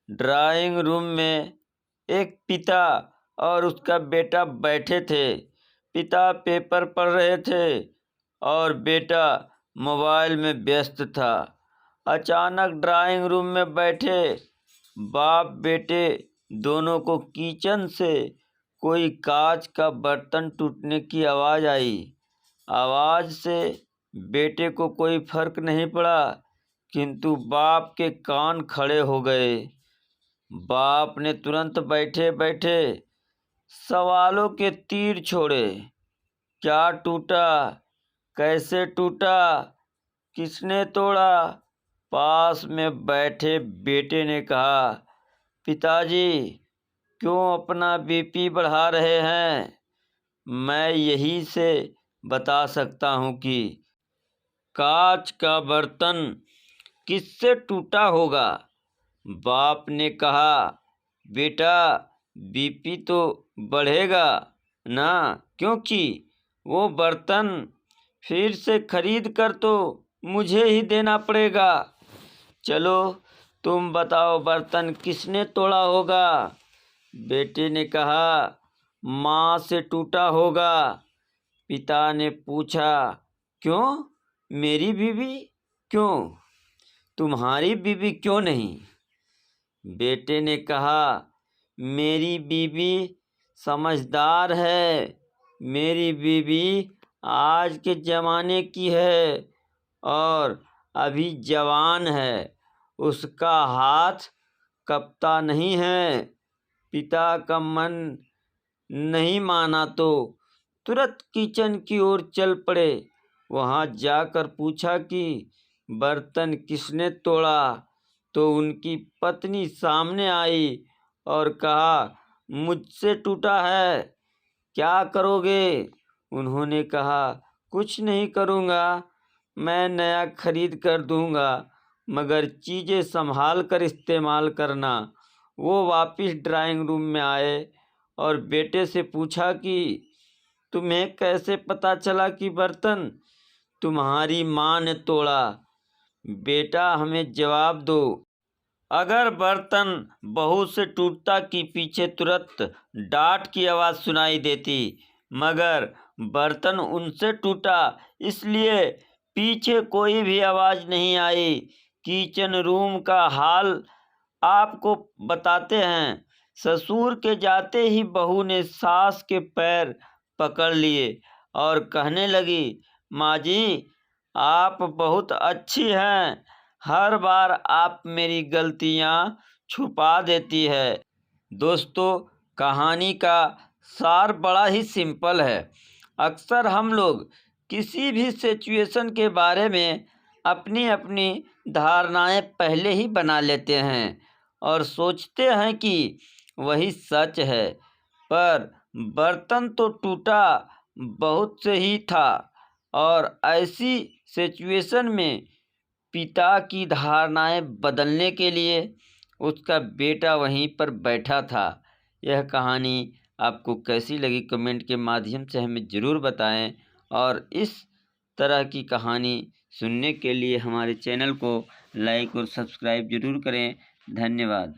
Drawing room में एक पिता और उसका बेटा बैठे थे। पिता पेपर पढ़ रहे थे और बेटा मोबाइल में व्यस्त था। अचानक ड्राइंग रूम में बैठे बाप बेटे दोनों को किचन से कोई कांच का बर्तन टूटने की आवाज़ आई। आवाज़ से बेटे को कोई फर्क नहीं पड़ा, किंतु बाप के कान खड़े हो गए। बाप ने तुरंत बैठे बैठे सवालों के तीर छोड़े। क्या टूटा? कैसे टूटा? किसने तोड़ा? पास में बैठे बेटे ने कहा, पिताजी क्यों अपना बीपी बढ़ा रहे हैं? मैं यही से बता सकता हूँ कि कांच का बर्तन किससे टूटा होगा। बाप ने कहा, बेटा बीपी तो बढ़ेगा ना, क्योंकि वो बर्तन फिर से खरीद कर तो मुझे ही देना पड़ेगा। चलो तुम बताओ बर्तन किसने तोड़ा होगा। बेटे ने कहा, माँ से टूटा होगा। पिता ने पूछा, क्यों? मेरी बीवी क्यों? तुम्हारी बीवी क्यों नहीं? बेटे ने कहा, मेरी बीवी समझदार है। मेरी बीवी आज के ज़माने की है और अभी जवान है। उसका हाथ कँपता नहीं है। पिता का मन नहीं माना तो तुरंत किचन की ओर चल पड़े। वहाँ जाकर पूछा कि बर्तन किसने तोड़ा, तो उनकी पत्नी सामने आई और कहा, मुझसे टूटा है। क्या करोगे? उन्होंने कहा, कुछ नहीं करूँगा, मैं नया खरीद कर दूँगा, मगर चीज़ें संभाल कर इस्तेमाल करना। वो वापस ड्राइंग रूम में आए और बेटे से पूछा कि तुम्हें कैसे पता चला कि बर्तन तुम्हारी माँ ने तोड़ा? बेटा हमें जवाब दो। अगर बर्तन बहू से टूटता कि पीछे तुरंत डांट की आवाज़ सुनाई देती, मगर बर्तन उनसे टूटा इसलिए पीछे कोई भी आवाज़ नहीं आई। किचन रूम का हाल आपको बताते हैं। ससुर के जाते ही बहू ने सास के पैर पकड़ लिए और कहने लगी, माँ जी आप बहुत अच्छी हैं। हर बार आप मेरी गलतियाँ छुपा देती है। दोस्तों, कहानी का सार बड़ा ही सिंपल है। अक्सर हम लोग किसी भी सिचुएशन के बारे में अपनी अपनी धारणाएं पहले ही बना लेते हैं और सोचते हैं कि वही सच है, पर बर्तन तो टूटा बहुत से ही था और ऐसी सिचुएशन में पिता की धारणाएं बदलने के लिए उसका बेटा वहीं पर बैठा था। यह कहानी आपको कैसी लगी कमेंट के माध्यम से हमें ज़रूर बताएं और इस तरह की कहानी सुनने के लिए हमारे चैनल को लाइक और सब्सक्राइब ज़रूर करें। धन्यवाद।